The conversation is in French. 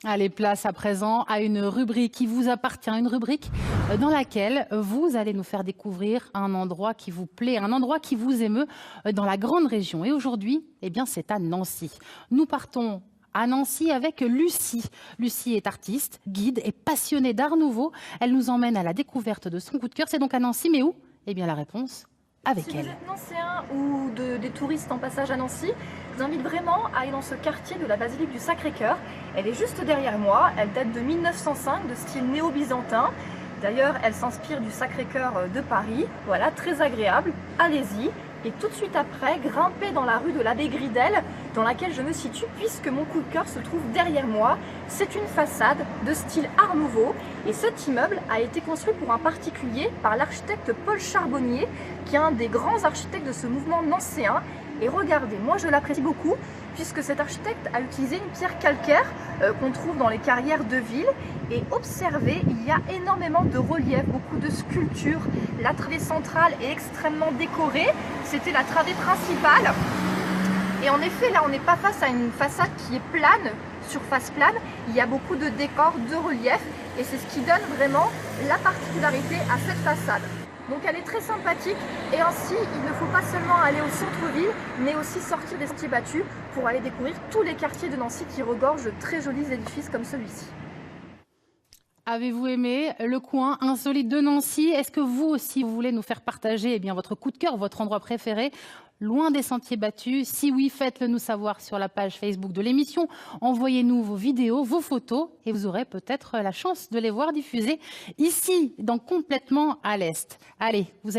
Allez, place à présent à une rubrique qui vous appartient, une rubrique dans laquelle vous allez nous faire découvrir un endroit qui vous plaît, un endroit qui vous émeut dans la grande région. Et aujourd'hui, eh bien, c'est à Nancy. Nous partons à Nancy avec Lucie. Lucie est artiste, guide et passionnée d'art nouveau. Elle nous emmène à la découverte de son coup de cœur. C'est donc à Nancy, mais où? Eh bien, la réponse avec Si vous elle. êtes nancéen ou des touristes en passage à Nancy, je vous invite vraiment à aller dans ce quartier de la basilique du Sacré-Cœur. Elle est juste derrière moi, elle date de 1905, de style néo-byzantin. D'ailleurs, elle s'inspire du Sacré-Cœur de Paris. Voilà, très agréable, allez-y. Et tout de suite après, grimpez dans la rue de l'Abbé Gridel, dans laquelle je me situe, puisque mon coup de cœur se trouve derrière moi. C'est une façade de style Art Nouveau, et cet immeuble a été construit pour un particulier par l'architecte Paul Charbonnier, qui est un des grands architectes de ce mouvement nancéen. Et regardez, moi je l'apprécie beaucoup, puisque cet architecte a utilisé une pierre calcaire qu'on trouve dans les carrières de ville. Et observez, il y a énormément de reliefs, beaucoup de sculptures. La travée centrale est extrêmement décorée. C'était la travée principale. Et en effet, là, on n'est pas face à une façade qui est plane, surface plane. Il y a beaucoup de décors, de reliefs. Et c'est ce qui donne vraiment la particularité à cette façade. Donc elle est très sympathique et ainsi il ne faut pas seulement aller au centre-ville mais aussi sortir des sentiers battus pour aller découvrir tous les quartiers de Nancy qui regorgent de très jolis édifices comme celui-ci. Avez-vous aimé le coin insolite de Nancy? Est-ce que vous aussi, vous voulez nous faire partager votre coup de cœur, votre endroit préféré, loin des sentiers battus? Si oui, faites-le nous savoir sur la page Facebook de l'émission. Envoyez-nous vos vidéos, vos photos et vous aurez peut-être la chance de les voir diffusées ici, dans Complètement à l'Est. Allez, vous allez